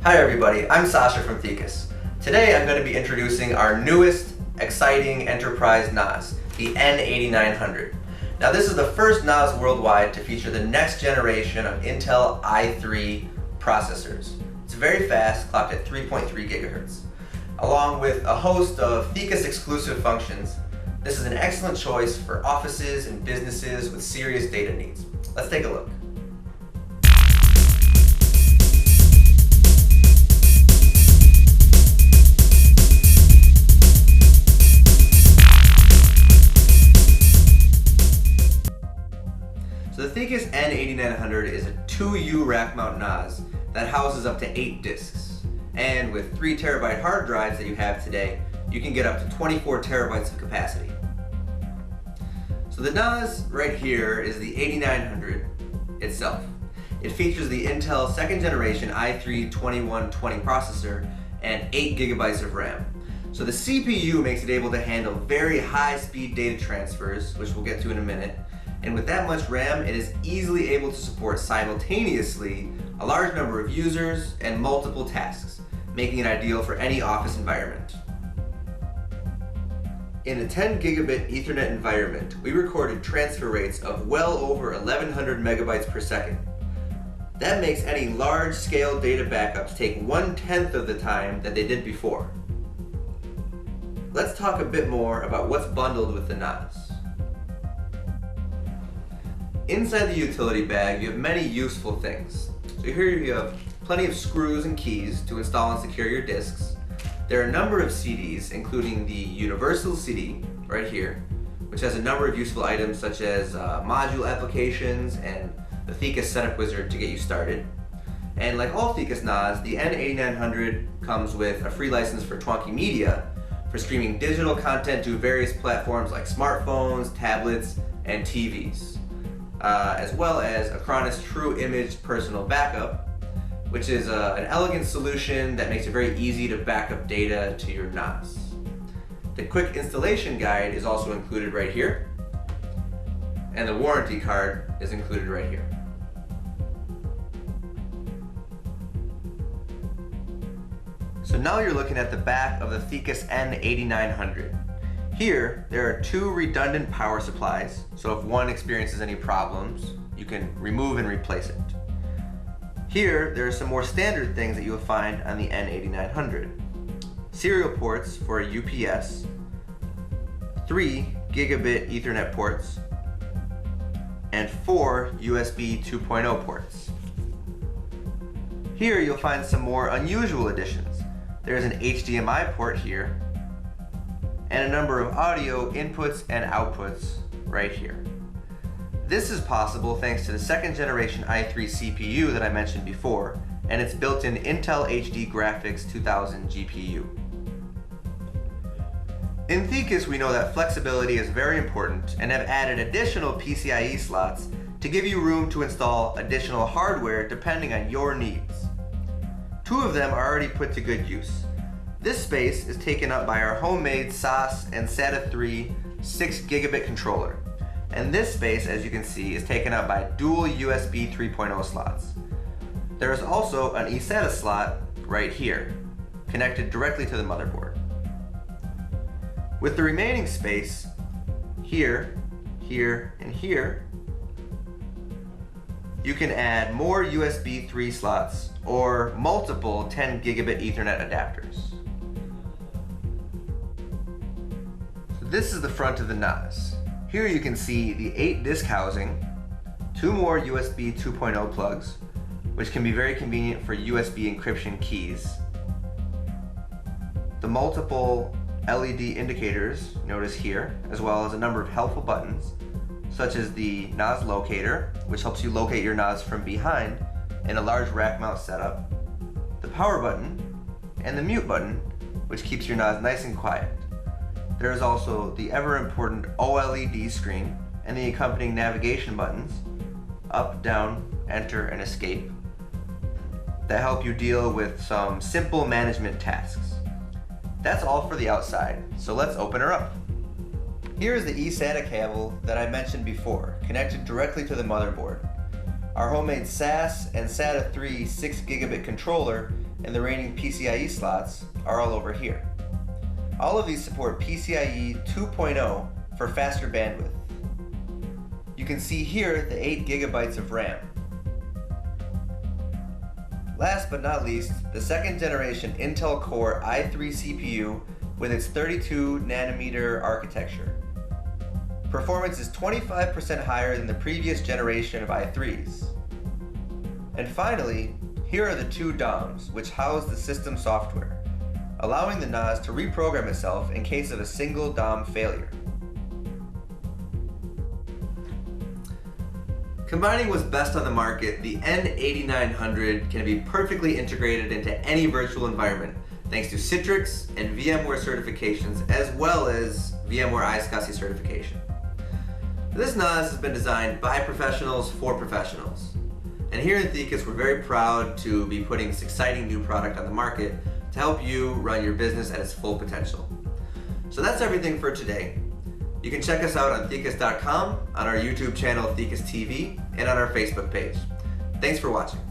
Hi everybody, I'm Sasha from Thecus. Today I'm going to be introducing our newest, exciting enterprise NAS, the N8900. Now this is the first NAS worldwide to feature the next generation of Intel i3 processors. It's very fast, clocked at 3.3 gigahertz. Along with a host of Thecus exclusive functions, this is an excellent choice for offices and businesses with serious data needs. Let's take a look. So the Thecus N8900 is a 2U rack mount NAS that houses up to 8 disks. And with 3 terabyte hard drives that you have today, you can get up to 24 terabytes of capacity. So the NAS right here is the 8900 itself. It features the Intel 2nd generation i3-2120 processor and 8 gigabytes of RAM. So the CPU makes it able to handle very high speed data transfers, which we'll get to in a minute. And with that much RAM, it is easily able to support simultaneously a large number of users and multiple tasks, making it ideal for any office environment. In a 10 gigabit Ethernet environment, we recorded transfer rates of well over 1100 megabytes per second. That makes any large-scale data backups take 1/10 of the time that they did before. Let's talk a bit more about what's bundled with the NAS. Inside the utility bag, you have many useful things. So here you have plenty of screws and keys to install and secure your disks. There are a number of CDs, including the Universal CD, right here, which has a number of useful items such as module applications and the Thecus Setup Wizard to get you started. And like all Thecus NAS, the N8900 comes with a free license for Twonky Media for streaming digital content to various platforms like smartphones, tablets, and TVs. As well as Acronis True Image Personal Backup, which is an elegant solution that makes it very easy to back up data to your NAS. The quick installation guide is also included right here, and the warranty card is included right here. So now you're looking at the back of the Thecus N8900. Here, there are 2 redundant power supplies, so if one experiences any problems, you can remove and replace it. Here, there are some more standard things that you'll find on the N8900. Serial ports for a UPS, 3 gigabit Ethernet ports, and 4 USB 2.0 ports. Here, you'll find some more unusual additions. There's an HDMI port here, and a number of audio inputs and outputs right here. This is possible thanks to the 2nd generation i3 CPU that I mentioned before, and its built-in Intel HD Graphics 2000 GPU. In Thecus, we know that flexibility is very important and have added additional PCIe slots to give you room to install additional hardware depending on your needs. 2 of them are already put to good use. This space is taken up by our homemade SAS and SATA 3 6 gigabit controller. And this space, as you can see, is taken up by dual USB 3.0 slots. There is also an eSATA slot right here, connected directly to the motherboard. With the remaining space, here, here, and here, you can add more USB 3 slots or multiple 10 gigabit Ethernet adapters. This is the front of the NAS. Here you can see the 8 disk housing, 2 more USB 2.0 plugs, which can be very convenient for USB encryption keys. The multiple LED indicators, notice here, as well as a number of helpful buttons, such as the NAS locator, which helps you locate your NAS from behind in a large rack mount setup, the power button, and the mute button, which keeps your NAS nice and quiet. There is also the ever-important OLED screen and the accompanying navigation buttons, up, down, enter, and escape, that help you deal with some simple management tasks. That's all for the outside, so let's open her up. Here is the eSATA cable that I mentioned before, connected directly to the motherboard. Our homemade SAS and SATA 3 6 gigabit controller and the remaining PCIe slots are all over here. All of these support PCIe 2.0 for faster bandwidth. You can see here the 8 GB of RAM. Last but not least, the second generation Intel Core i3 CPU with its 32nm architecture. Performance is 25% higher than the previous generation of i3s. And finally, here are the two DOMs, which house the system software, allowing the NAS to reprogram itself in case of a single DOM failure. Combining what's best on the market, the N8900 can be perfectly integrated into any virtual environment thanks to Citrix and VMware certifications, as well as VMware iSCSI certification. This NAS has been designed by professionals for professionals. And here at Thecus, we're very proud to be putting this exciting new product on the market to help you run your business at its full potential. So that's everything for today. You can check us out on Thecus.com, on our YouTube channel Thecus TV, and on our Facebook page. Thanks for watching.